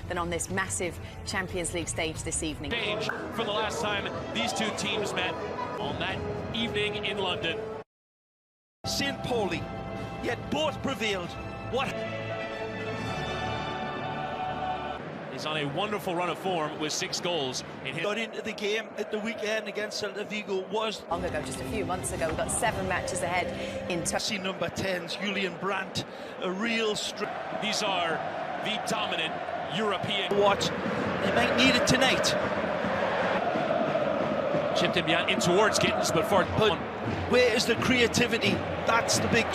than on this massive Champions League stage this evening. Stage for the last time these two teams met on that evening in London. St. Pauli, yet both prevailed. What? He's on a wonderful run of form with 6 goals. Got into the game at the weekend against Celta Vigo was Long ago, just a few months ago, we've got 7 matches ahead in see number 10's Julian Brandt, a real These are the dominant European. What? They might need it tonight. Chipped him behind in towards Gittins, but where is the creativity? That's the big.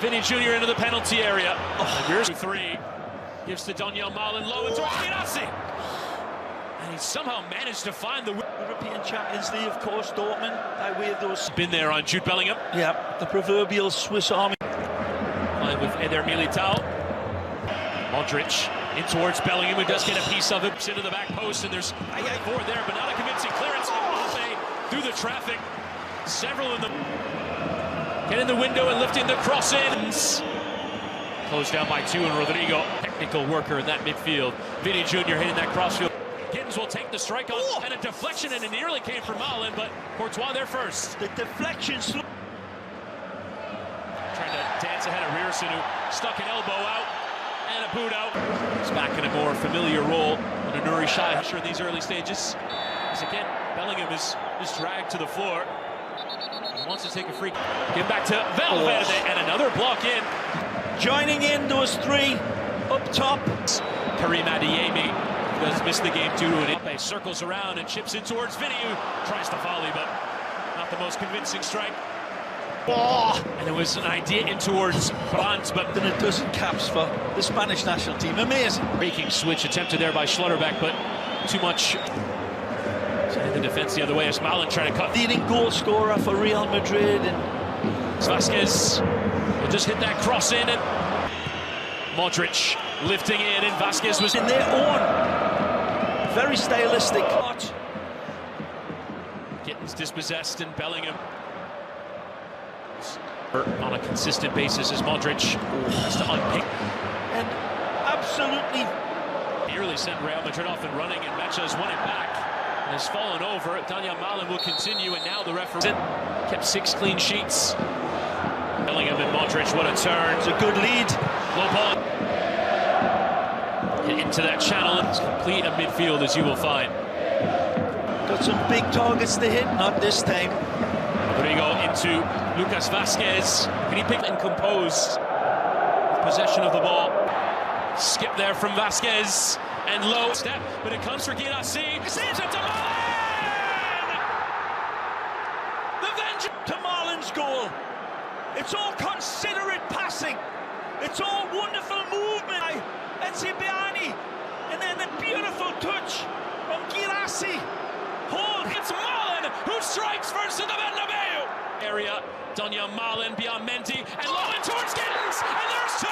Vinny Jr. into the penalty area. Here's 3. Gives to Daniel Malin low into Girassi. And he somehow managed to find the European Champions League, of course, Dortmund, by way of those. Been there on Jude Bellingham. Yeah, the proverbial Swiss Army. Playing with Eder Militao. Modric in towards Bellingham, who does get a piece of it. Into the back post, and there's forward there, but not a convincing clearance. Mbappe through the traffic. Several in the. Getting the window and lifting the cross in. Closed down by 2, and Rodrigo, technical worker in that midfield. Vinny Jr. hitting that crossfield. Gittins will take the strike on, and a deflection, and it nearly came from Malin, but Courtois there first. The deflection. Trying to dance ahead of Rierson, who stuck an elbow out, and a boot out. He's back in a more familiar role than Nuri Shai. Sure, in these early stages. As again, Bellingham is dragged to the floor. He wants to take a free. Get back to Valverde, and another block in. Joining in those 3 up top. Karim Adeyemi does miss the game due to an Mbappe circles around and chips in towards Vinny, who tries to volley, but not the most convincing strike. And it was an idea in towards Brandt, but then a dozen caps for the Spanish national team. Amazing. Breaking switch attempted there by Schlotterbeck, but too much. Sending the defense the other way as Malin trying to cut. Leading goal scorer for Real Madrid, and Vasquez will just hit that cross in, and Modric lifting in, and Vasquez was in their own very stylistic. Gittins dispossessed, and Bellingham on a consistent basis as Modric has to unpick. And absolutely nearly sent Real Madrid off and running, and Mecha has won it back and has fallen over. Daniel Malin will continue, and now the referee kept 6 clean sheets. Bellingham and Modric, what a turn. It's a good lead. Low ball. Into that channel, and it's complete a midfield, as you will find. Got some big targets to hit, not this time. Rodrigo into Lucas Vasquez. Can he pick and compose possession of the ball? Skip there from Vasquez, and low step, but it comes for Girassi. Saves it to Malin! The vengeance to Malin's goal. It's all considerate passing. It's all wonderful movement by Encibiani. And then the beautiful touch from Girassi. Hold, it's Malin who strikes first in the Bernabeu. Area, Daniel Malin beyond Mendy, and low in towards Gittins, and there's 2.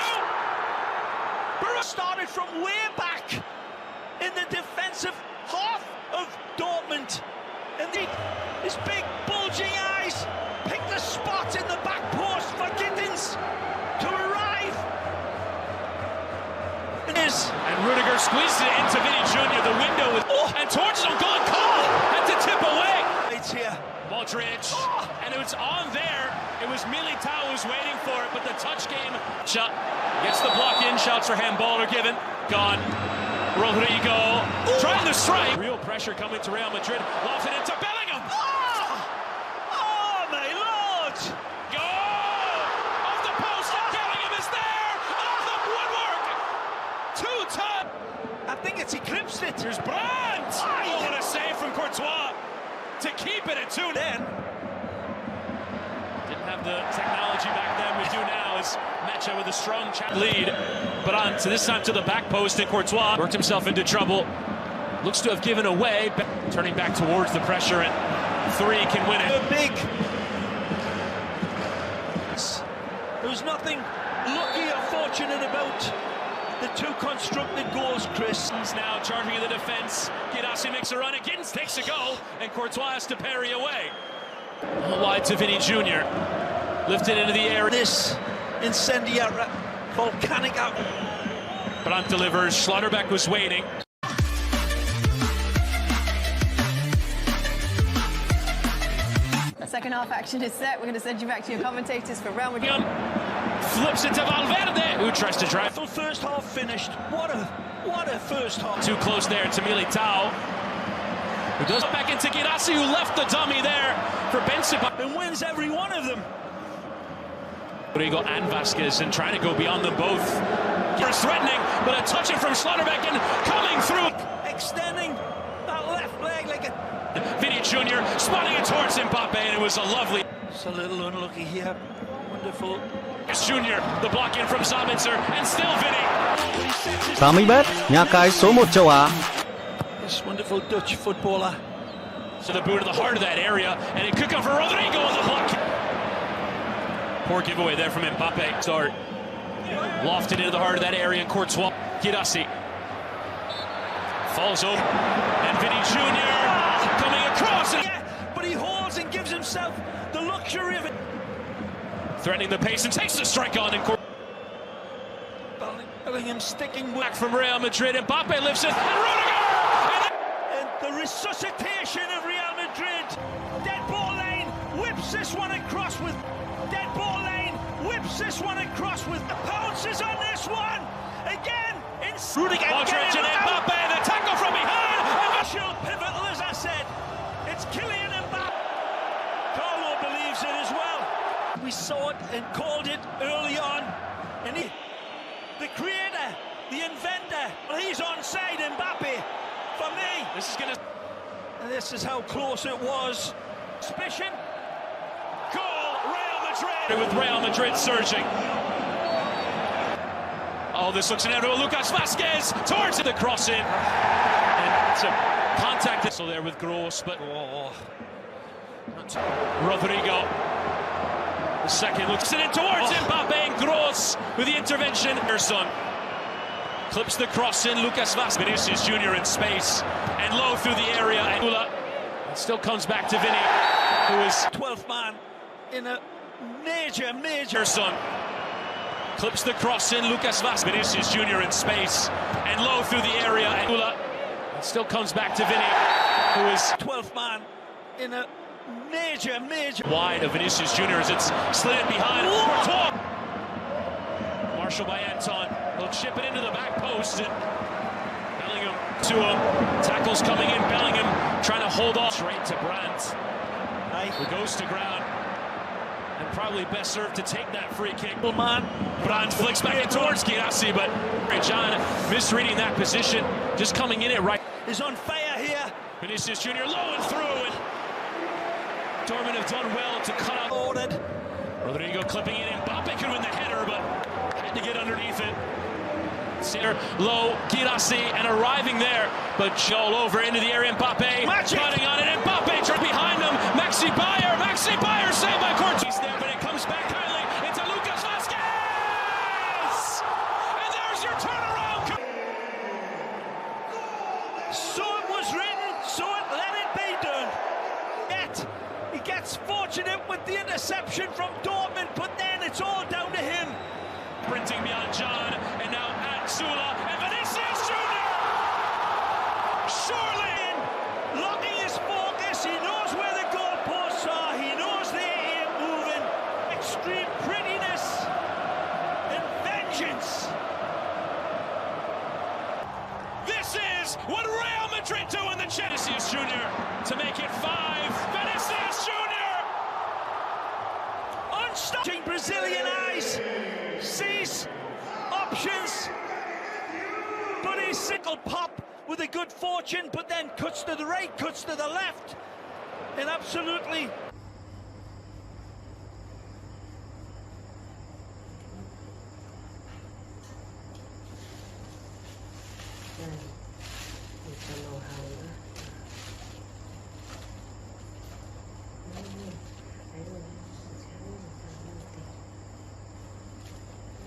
Started from way back in the defensive half of Dortmund. And his big bulging eyes picked the spot in the back post for Gittins to arrive. And Rudiger squeezed it into Vinny Jr. The window was and towards him, gone call, had to tip away. It's here. Modric, and it was on there. It was Militao who's waiting for it, but the touch game shot gets the block in. Shouts for handball are given. Gone. Rodrigo trying to strike. Real pressure coming to Real Madrid. Lofted into Bellingham. Oh my lord! Goal! Off the post, and Bellingham is there! Off the woodwork! 2-ton! I think it's eclipsed it. Here's Brandt! Oh, what a save from Courtois to keep it at 2 then. Didn't have the technology back then. We do now as Mecha with a strong lead. But on to this time to the back post, and Courtois worked himself into trouble. Looks to have given away. Turning back towards the pressure, and 3 can win it. Big. There was nothing lucky or fortunate about the 2 constructed goals, Chris. Now charging in the defense. Girassi makes a run. Gittins takes a go, and Courtois has to parry away. Wide to Vinny Jr. Lifted into the air. This incendiary volcanic out. Brandt delivers. Schlotterbeck was waiting. The second half action is set. We're going to send you back to your commentators for Real Madrid. Flips it to Valverde, who tries to drive. First half finished. What a first half. Too close there to Militao, who does back into Girassi, who left the dummy there for Benzema. And wins every one of them. Rodrigo and Vasquez, and trying to go beyond them both. Here's threatening, but a touch it from Schlotterbeck and coming through. Extending that left leg like a... Vinny Jr. spotting it towards Mbappe, and it was a lovely... It's a little unlucky here. Wonderful. Junior, the block in from Sabitzer, and still Vinny. Sami Bet, nhà cái số 1 châu Á. This wonderful Dutch footballer. So the boot to the heart of that area, and it could come for Rodrigo on the block. Poor giveaway there from Mbappe. Start lofted into the heart of that area, and Courtois. Girassi falls over, and Vinny Jr. coming across. Yeah, but he holds and gives himself the luxury of it. Threatening the pace and takes the strike on. And Bellingham sticking back from Real Madrid. Mbappe lifts it, and Rudiger! And the resuscitation of Real Madrid. Dead ball lane, whips this one across with... Dead ball lane, whips this one across with... The pounces on this one! Again, in... Rudiger, Modric and Mbappe, the tackle from behind! Pivotal, as I said. It's Kylian Mbappe. Carlo believes it as well. We saw it and called it early on. And the creator, the inventor, well, he's onside, Mbappe. For me, this is gonna... And this is how close it was. Suspicion. Goal, Real Madrid! With Real Madrid surging. Oh, this looks inevitable. Lucas Vasquez towards the cross in. And it's a contact. So there with Gross, but... Rodrigo. The second looks it in towards Mbappe, and Gross with the intervention. Erson clips the cross in. Lucas Vasquez. Vinicius Jr. in space and low through the area. And it still comes back to Vinny, who is 12th man in a major. Erson clips the cross in. Lucas Vasquez. Vinicius Jr. in space and low through the area. And it still comes back to Vinny, who is 12th man in a major. Wide of Vinicius Jr. as it's slid in behind. Courtois. Marshall by Anton. He'll chip it into the back post. And Bellingham to him. Tackles coming in. Bellingham trying to hold off. Straight to Brandt. Who goes to ground. And probably best served to take that free kick. Brandt flicks back in towards Girassi, but John misreading that position. Just coming in it right. Is on fire here. Vinicius Jr. low and through. And Dortmund have done well to cut out. Ordered. Rodrigo clipping in. Mbappe could win the header, but had to get underneath it. Center low, Girassi, and arriving there, but all over into the area. Mbappe cutting on it. Mbappe turned behind him. Maxi Bayer saved by Courtois there, but it comes back kindly into Lucas Vasquez, and there's your turnaround. So it was written, so let it be done. Yet he gets fortunate with the interception from Dortmund, but then it's all down to him. Sprinting beyond John, and now at Sula, and Vinicius Jr. Surely locking his focus. He knows where the goalposts are. He knows they're here moving. Extreme prettiness and vengeance. This is what Real Madrid do in the Vinicius Jr. to make it 5. Vinicius Jr. Unstopping Brazilian eyes. Sees options. But he's single pop with a good fortune, but then cuts to the right, cuts to the left. And absolutely... Mm.